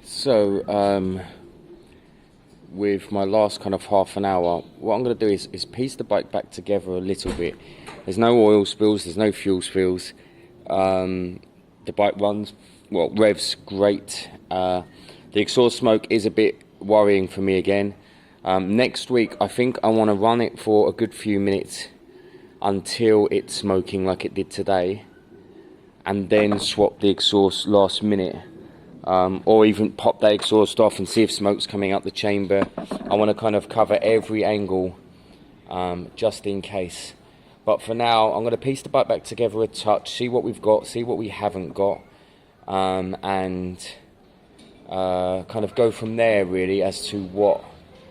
So, with my last kind of half an hour, what I'm going to do is piece the bike back together a little bit. There's no oil spills, there's no fuel spills. The bike runs, well, revs great. The exhaust smoke is a bit worrying for me again. Next week, I think I want to run it for a good few minutes until it's smoking like it did today, and then swap the exhaust last minute. Or even pop that exhaust off and see if smoke's coming out the chamber. I want to kind of cover every angle, just in case. But for now, I'm going to piece the bike back together a touch, see what we've got, see what we haven't got, and kind of go from there really as to what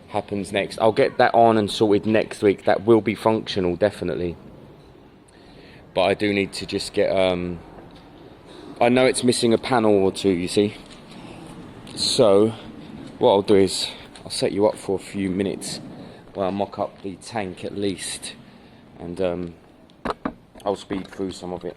happens next. I'll get that on and sorted next week. That will be functional, definitely. But I do need to just get... I know it's missing a panel or two, you see. So, what I'll do is, I'll set you up for a few minutes while I mock up the tank at least. And I'll speed through some of it.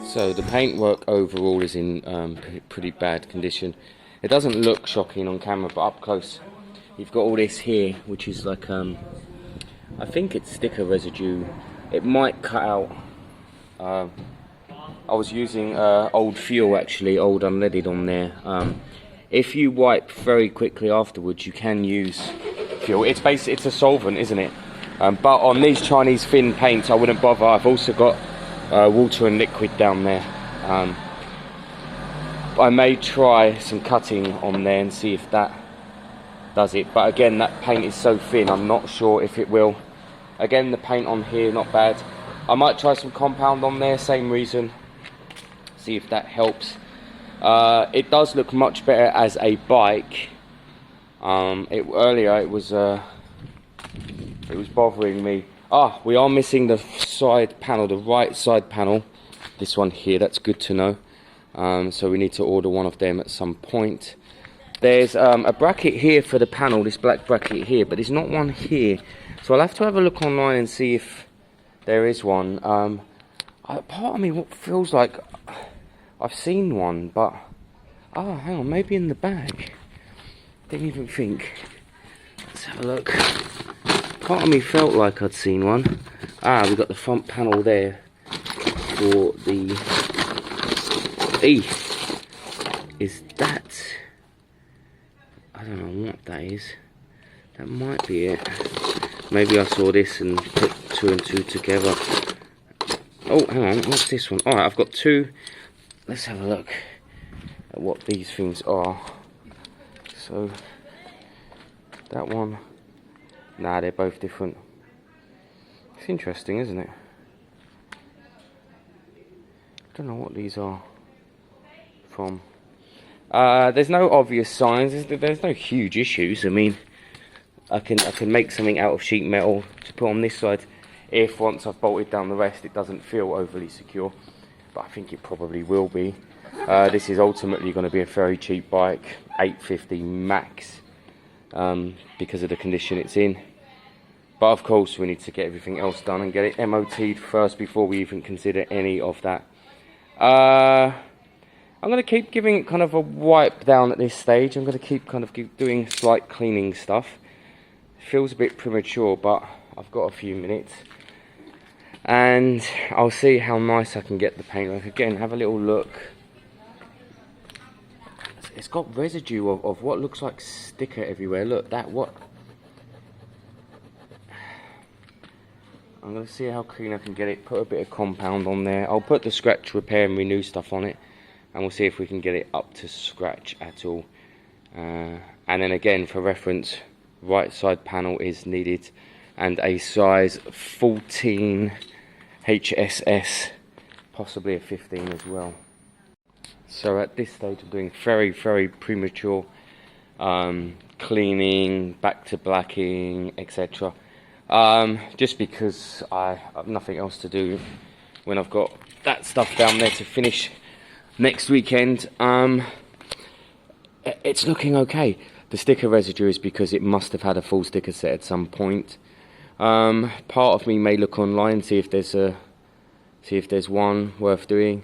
So the paintwork overall is in pretty bad condition. It doesn't look shocking on camera, but up close you've got all this here, which is like I think it's sticker residue. It might cut out. I was using old fuel, actually, old unleaded on there. If you wipe very quickly afterwards, you can use fuel. It's basically, it's a solvent, isn't it? But on these Chinese thin paints, I wouldn't bother. I've also got water and liquid down there. I may try some cutting on there and see if that does it, but again, that paint is so thin, I'm not sure if it will. Again, the paint on here, not bad. I might try some compound on there, same reason, see if that helps. It does look much better as a bike. Earlier it was bothering me. We are missing the side panel, the right side panel. This one here, that's good to know. So we need to order one of them at some point. There's a bracket here for the panel, this black bracket here, but there's not one here. So I'll have to have a look online and see if there is one. Part of me what feels like I've seen one, but hang on, maybe in the bag. Didn't even think. Let's have a look. Part of me felt like I'd seen one. We've got the front panel there for the is that, I don't know what that is. That might be it. Maybe I saw this and put two and two together. Oh, hang on, what's this one? Alright, I've got two. Let's have a look at what these things are. So, that one, nah, they're both different. It's interesting, isn't it? I don't know what these are from. There's no obvious signs. There's no huge issues. I mean, I can make something out of sheet metal to put on this side if once I've bolted down the rest it doesn't feel overly secure, but I think it probably will be. This is ultimately going to be a very cheap bike, 850 max, because of the condition it's in. But of course we need to get everything else done and get it MOT'd first before we even consider any of that. I'm going to keep giving it kind of a wipe down at this stage. I'm going to keep doing slight cleaning stuff. It feels a bit premature, but I've got a few minutes. And I'll see how nice I can get the paint. Like, again, have a little look. It's got residue of what looks like sticker everywhere. Look, I'm going to see how clean I can get it, put a bit of compound on there. I'll put the scratch repair and renew stuff on it, and we'll see if we can get it up to scratch at all. And then again, for reference, right side panel is needed, and a size 14 HSS, possibly a 15 as well. So at this stage I'm doing very, very premature cleaning, back to blacking, etc. Just because I have nothing else to do when I've got that stuff down there to finish next weekend. It's looking okay. The sticker residue is because it must have had a full sticker set at some point. Part of me may look online, see if there's one worth doing.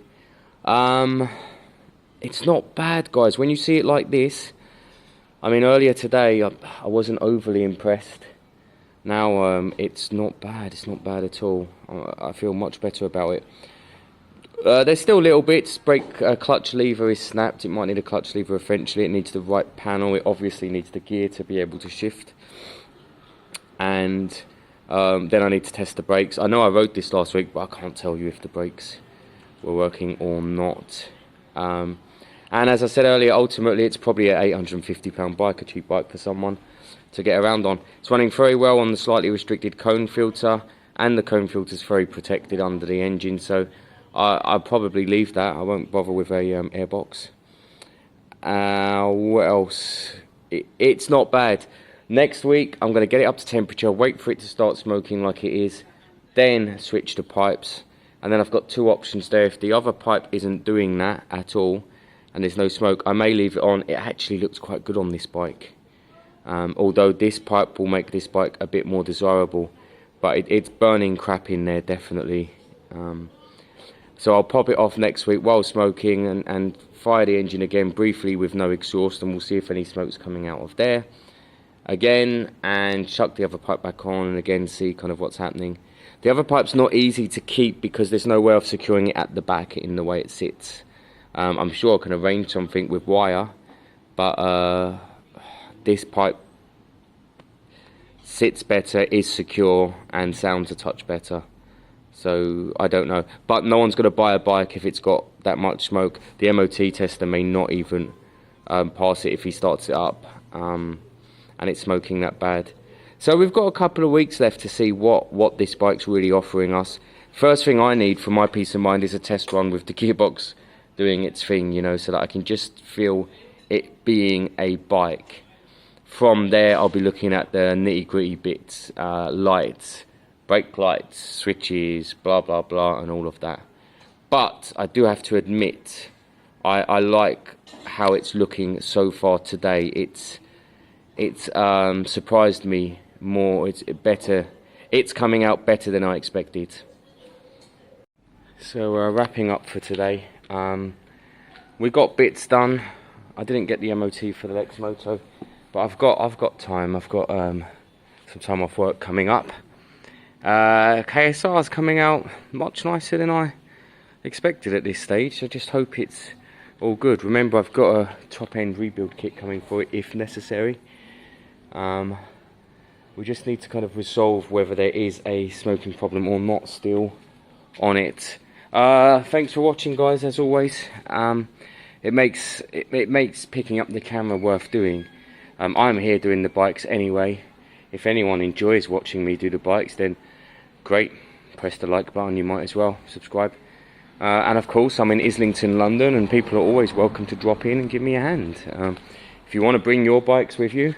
It's not bad, guys. When you see it like this, I mean, earlier today I wasn't overly impressed. Now it's not bad. It's not bad at all. I feel much better about it. There's still little bits. Clutch lever is snapped. It might need a clutch lever eventually. It needs the right panel. It obviously needs the gear to be able to shift. And then I need to test the brakes. I know I wrote this last week, but I can't tell you if the brakes were working or not. And as I said earlier, ultimately it's probably an £850 bike, a cheap bike for someone to get around on. It's running very well on the slightly restricted cone filter, and the cone filter is very protected under the engine, so I'll probably leave that. I won't bother with a airbox. What else? It's not bad. Next week I'm going to get it up to temperature, wait for it to start smoking like it is, then switch to pipes. And then I've got two options there. If the other pipe isn't doing that at all and there's no smoke, I may leave it on. It actually looks quite good on this bike. Although this pipe will make this bike a bit more desirable, but it's burning crap in there definitely. So I'll pop it off next week while smoking and fire the engine again briefly with no exhaust, and we'll see if any smoke's coming out of there again, and chuck the other pipe back on and again see kind of what's happening. The other pipe's not easy to keep because there's no way of securing it at the back in the way it sits. I'm sure I can arrange something with wire, but this pipe sits better, is secure, and sounds a touch better. So I don't know, but no one's going to buy a bike if it's got that much smoke. The MOT tester may not even pass it if he starts it up and it's smoking that bad. So we've got a couple of weeks left to see what this bike's really offering us. First thing I need for my peace of mind is a test run with the gearbox doing its thing, you know, so that I can just feel it being a bike. From there I'll be looking at the nitty gritty bits, lights, brake lights, switches, blah blah blah, and all of that. But I do have to admit, I like how it's looking so far today. It's surprised me more. It's better. It's coming out better than I expected. So wrapping up for today. We got bits done. I didn't get the MOT for the lexmoto, but I've got time. I've got some time off work coming up. KSR's coming out much nicer than I expected at this stage. I just hope it's all good. Remember, I've got a top end rebuild kit coming for it if necessary. We just need to kind of resolve whether there is a smoking problem or not still on it. Thanks for watching, guys, as always. It makes picking up the camera worth doing. I'm here doing the bikes anyway. If anyone enjoys watching me do the bikes, then great. Press the like button, you might as well subscribe. And of course, I'm in Islington, London, and people are always welcome to drop in and give me a hand. If you want to bring your bikes with you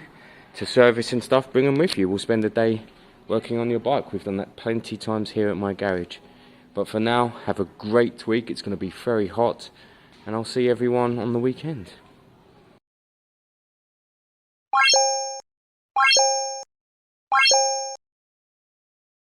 to service and stuff, bring them with you. We'll spend a day working on your bike. We've done that plenty times here at my garage. But for now, have a great week. It's going to be very hot, and I'll see everyone on the weekend.